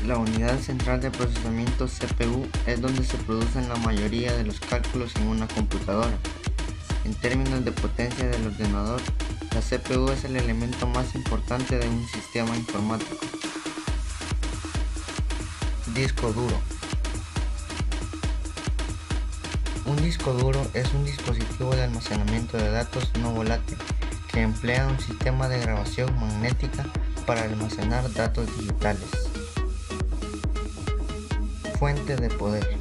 La unidad central de procesamiento CPU es donde se producen la mayoría de los cálculos en una computadora. En términos de potencia del ordenador, la CPU es el elemento más importante de un sistema informático. Disco duro. Un disco duro es un dispositivo de almacenamiento de datos no volátil que emplea un sistema de grabación magnética para almacenar datos digitales. Fuente de poder.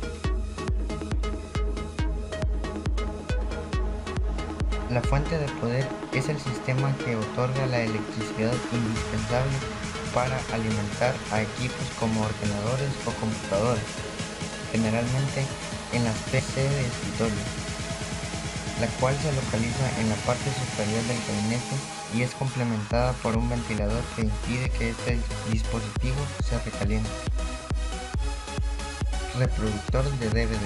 La fuente de poder es el sistema que otorga la electricidad indispensable para alimentar a equipos como ordenadores o computadores, generalmente en las PC de escritorio, la cual se localiza en la parte superior del gabinete y es complementada por un ventilador que impide que este dispositivo se recaliente. Reproductor de DVD.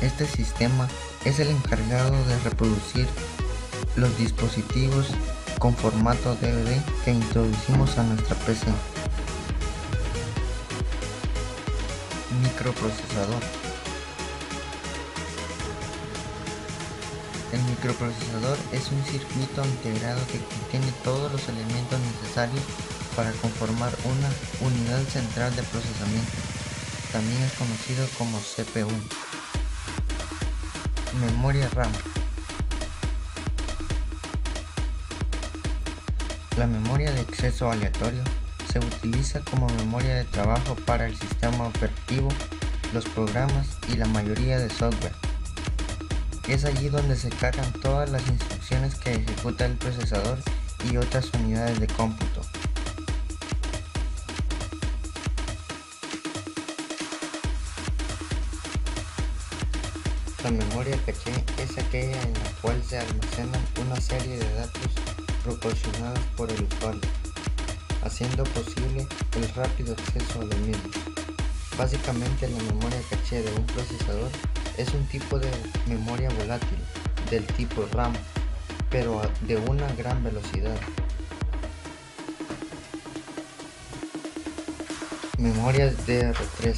Este sistema es el encargado de reproducir los dispositivos con formato DVD que introducimos a nuestra PC. Microprocesador. El microprocesador es un circuito integrado que contiene todos los elementos necesarios para conformar una unidad central de procesamiento. También es conocido como CPU. Memoria RAM. La memoria de acceso aleatorio se utiliza como memoria de trabajo para el sistema operativo, los programas y la mayoría de software. Es allí donde se cargan todas las instrucciones que ejecuta el procesador y otras unidades de cómputo. La memoria caché es aquella en la cual se almacenan una serie de datos proporcionados por el usuario, haciendo posible el rápido acceso a los mismos. Básicamente, la memoria caché de un procesador es un tipo de memoria volátil del tipo RAM, pero de una gran velocidad. Memorias DR3,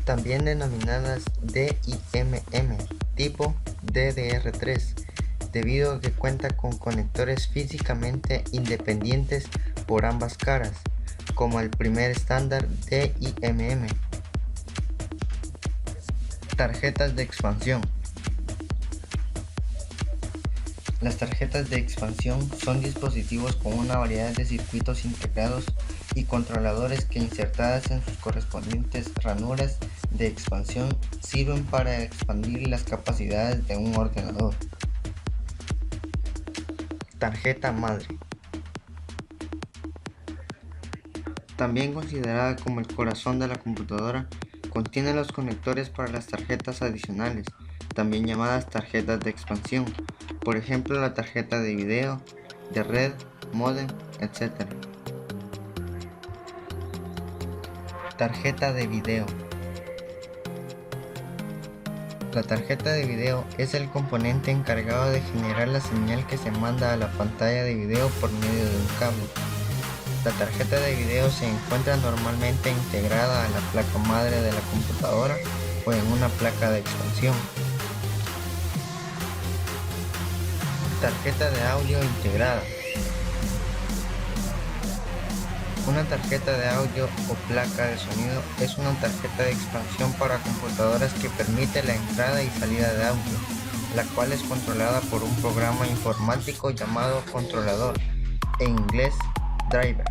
también denominadas DIMM, tipo DDR3, debido a que cuenta con conectores físicamente independientes por ambas caras, como el primer estándar DIMM. Tarjetas de expansión. Las tarjetas de expansión son dispositivos con una variedad de circuitos integrados y controladores que, insertadas en sus correspondientes ranuras de expansión, sirven para expandir las capacidades de un ordenador. Tarjeta madre. También considerada como el corazón de la computadora, contiene los conectores para las tarjetas adicionales, también llamadas tarjetas de expansión, por ejemplo la tarjeta de video, de red, módem, etc. Tarjeta de video. La tarjeta de video es el componente encargado de generar la señal que se manda a la pantalla de video por medio de un cable. La tarjeta de video se encuentra normalmente integrada a la placa madre de la computadora o en una placa de expansión. Tarjeta de audio integrada. Una tarjeta de audio o placa de sonido es una tarjeta de expansión para computadoras que permite la entrada y salida de audio, la cual es controlada por un programa informático llamado controlador, en inglés driver.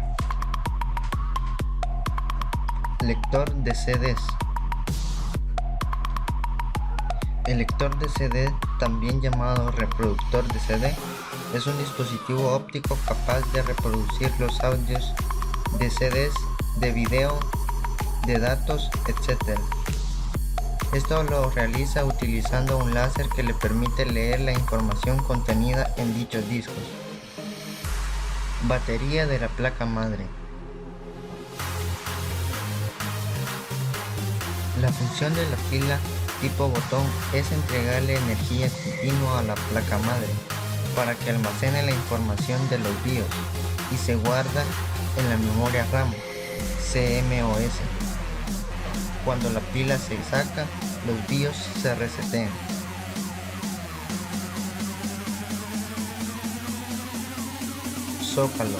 Lector de CDs. El lector de CD, también llamado reproductor de CD, es un dispositivo óptico capaz de reproducir los audios de CDs, de video, de datos, etc. Esto lo realiza utilizando un láser que le permite leer la información contenida en dichos discos. Batería de la placa madre. La función de la pila tipo botón es entregarle energía continua a la placa madre. para que almacene la información de los BIOS y se guarda en la memoria RAM, CMOS. Cuando la pila se saca, los BIOS se resetean. Zócalo.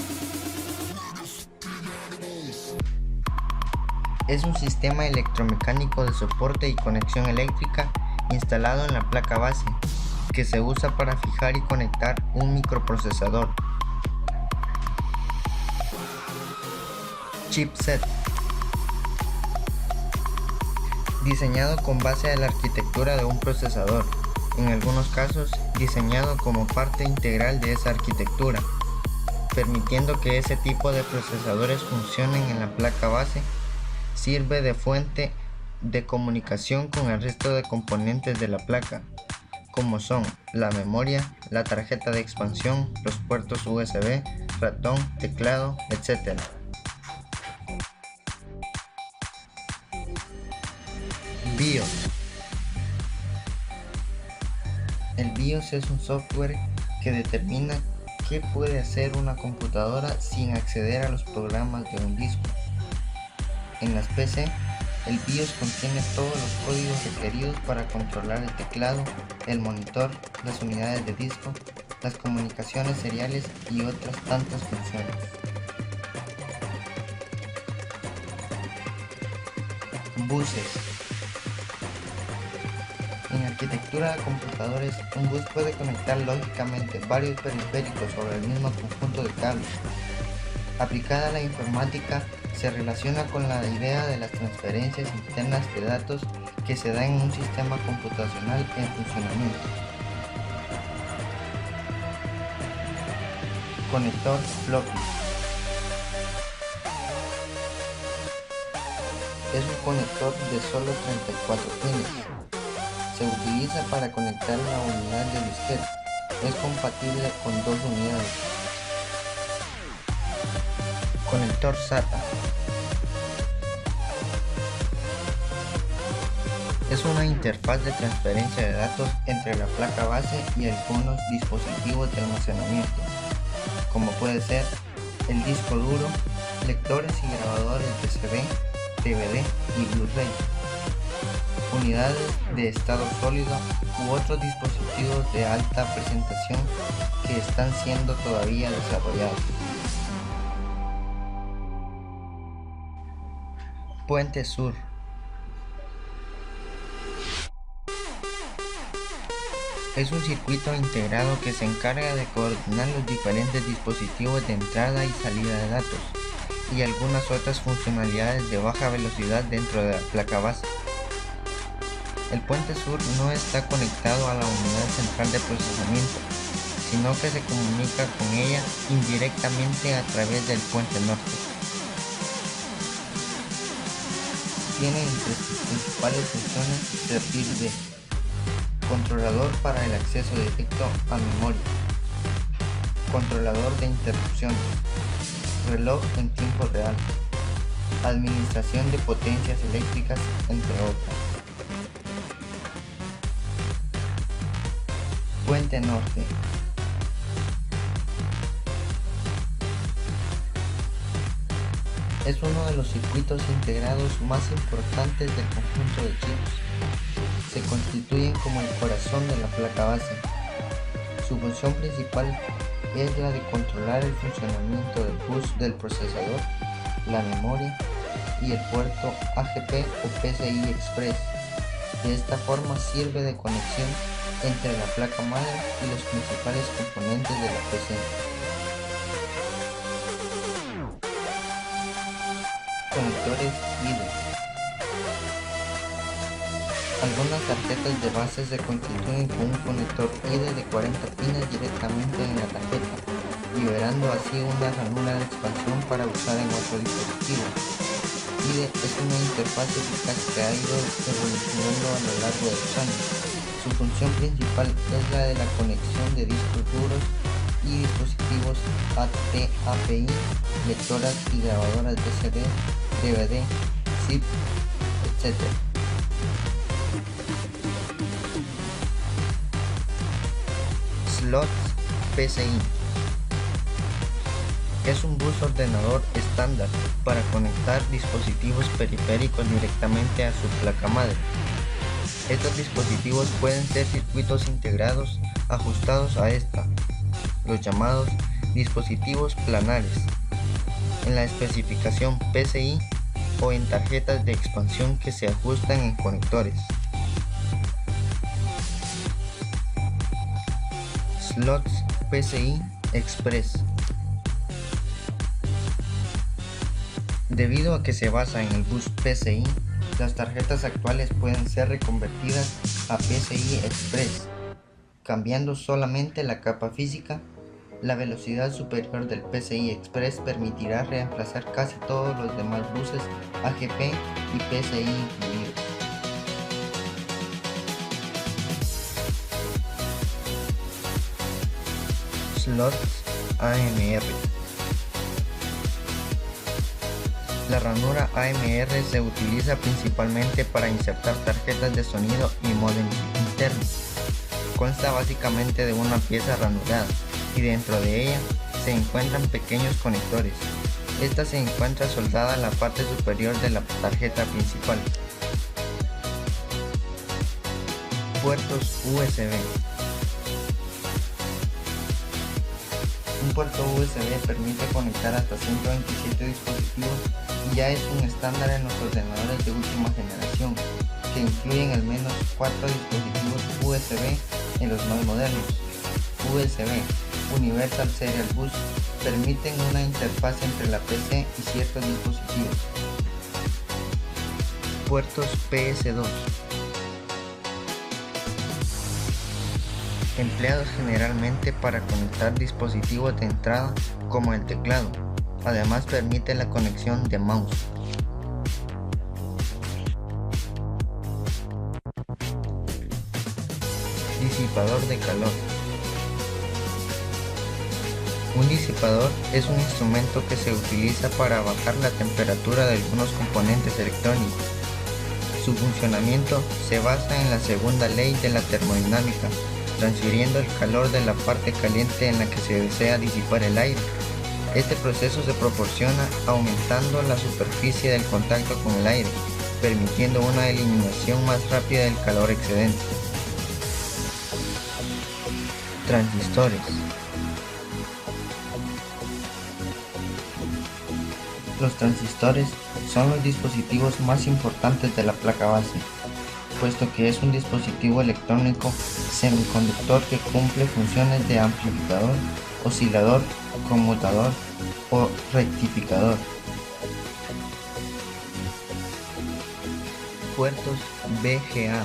Es un sistema electromecánico de soporte y conexión eléctrica instalado en la placa base, que se usa para fijar y conectar un microprocesador. Chipset. Diseñado con base a la arquitectura de un procesador, en algunos casos diseñado como parte integral de esa arquitectura, permitiendo que ese tipo de procesadores funcionen en la placa base. Sirve de fuente de comunicación con el resto de componentes de la placa, como son la memoria, la tarjeta de expansión, los puertos USB, ratón, teclado, etc. BIOS. El BIOS es un software que determina qué puede hacer una computadora sin acceder a los programas de un disco. En las PC, el BIOS contiene todos los códigos requeridos para controlar el teclado, el monitor, las unidades de disco, las comunicaciones seriales y otras tantas funciones. Buses. En arquitectura de computadores, un bus puede conectar lógicamente varios periféricos sobre el mismo conjunto de cables. Aplicada a la informática, se relaciona con la idea de las transferencias internas de datos que se dan en un sistema computacional en funcionamiento. Conector floppy. Es un conector de solo 34 pines. Se utiliza para conectar la unidad de disquete. Es compatible con 2 unidades. Conector SATA. Es una interfaz de transferencia de datos entre la placa base y algunos dispositivos de almacenamiento, como puede ser el disco duro, lectores y grabadores de CD, DVD y Blu-ray, unidades de estado sólido u otros dispositivos de alta presentación que están siendo todavía desarrollados. Puente Sur. Es un circuito integrado que se encarga de coordinar los diferentes dispositivos de entrada y salida de datos y algunas otras funcionalidades de baja velocidad dentro de la placa base. El puente sur no está conectado a la unidad central de procesamiento, sino que se comunica con ella indirectamente a través del puente norte. Tiene entre sus principales funciones servir de controlador para el acceso directo a memoria, controlador de interrupciones, reloj en tiempo real, administración de potencias eléctricas, entre otras. Puente norte. Es uno de los circuitos integrados más importantes del conjunto de chips. Se constituyen como el corazón de la placa base. Su función principal es la de controlar el funcionamiento del bus del procesador, la memoria y el puerto AGP o PCI Express. De esta forma sirve de conexión entre la placa madre y los principales componentes de la PC. Conectores IDE. Algunas tarjetas de base se constituyen con un conector IDE de 40 pines directamente en la tarjeta, liberando así una ranura de expansión para usar en otro dispositivo. IDE es una interfaz eficaz que ha ido evolucionando a lo largo de los años. Su función principal es la de la conexión de discos duros y dispositivos AT-API, lectoras y grabadoras de CD, DVD, zip, etc. Slots PCI. Es un bus ordenador estándar para conectar dispositivos periféricos directamente a su placa madre. Estos dispositivos pueden ser circuitos integrados ajustados a esta, los llamados dispositivos planares, en la especificación PCI o en tarjetas de expansión que se ajustan en conectores. Slots PCI Express. Debido a que se basa en el bus PCI, las tarjetas actuales pueden ser reconvertidas a PCI Express, cambiando solamente la capa física. La velocidad superior del PCI Express permitirá reemplazar casi todos los demás buses AGP y PCI incluidos. Slots AMR. La ranura AMR se utiliza principalmente para insertar tarjetas de sonido y módems internos. Consta básicamente de una pieza ranurada y dentro de ella se encuentran pequeños conectores. Esta se encuentra soldada en la parte superior de la tarjeta principal. Puertos USB. Un puerto USB permite conectar hasta 127 dispositivos y ya es un estándar en los ordenadores de última generación, que incluyen al menos 4 dispositivos USB en los más modernos. USB Universal Serial Bus permiten una interfaz entre la PC y ciertos dispositivos. Puertos PS2. Empleados generalmente para conectar dispositivos de entrada como el teclado. Además permite la conexión de mouse. Disipador de calor. Un disipador es un instrumento que se utiliza para bajar la temperatura de algunos componentes electrónicos. Su funcionamiento se basa en la segunda ley de la termodinámica, transfiriendo el calor de la parte caliente en la que se desea disipar el aire. Este proceso se proporciona aumentando la superficie del contacto con el aire, permitiendo una eliminación más rápida del calor excedente. Transistores. Los transistores son los dispositivos más importantes de la placa base, puesto que es un dispositivo electrónico semiconductor que cumple funciones de amplificador, oscilador, conmutador o rectificador. Puertos VGA.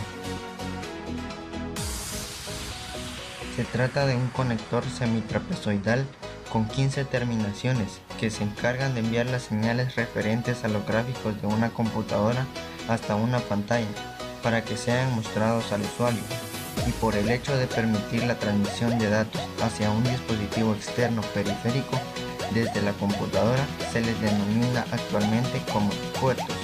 Se trata de un conector semitrapezoidal con 15 terminaciones que se encargan de enviar las señales referentes a los gráficos de una computadora hasta una pantalla para que sean mostrados al usuario, y por el hecho de permitir la transmisión de datos hacia un dispositivo externo periférico desde la computadora se les denomina actualmente como puertos.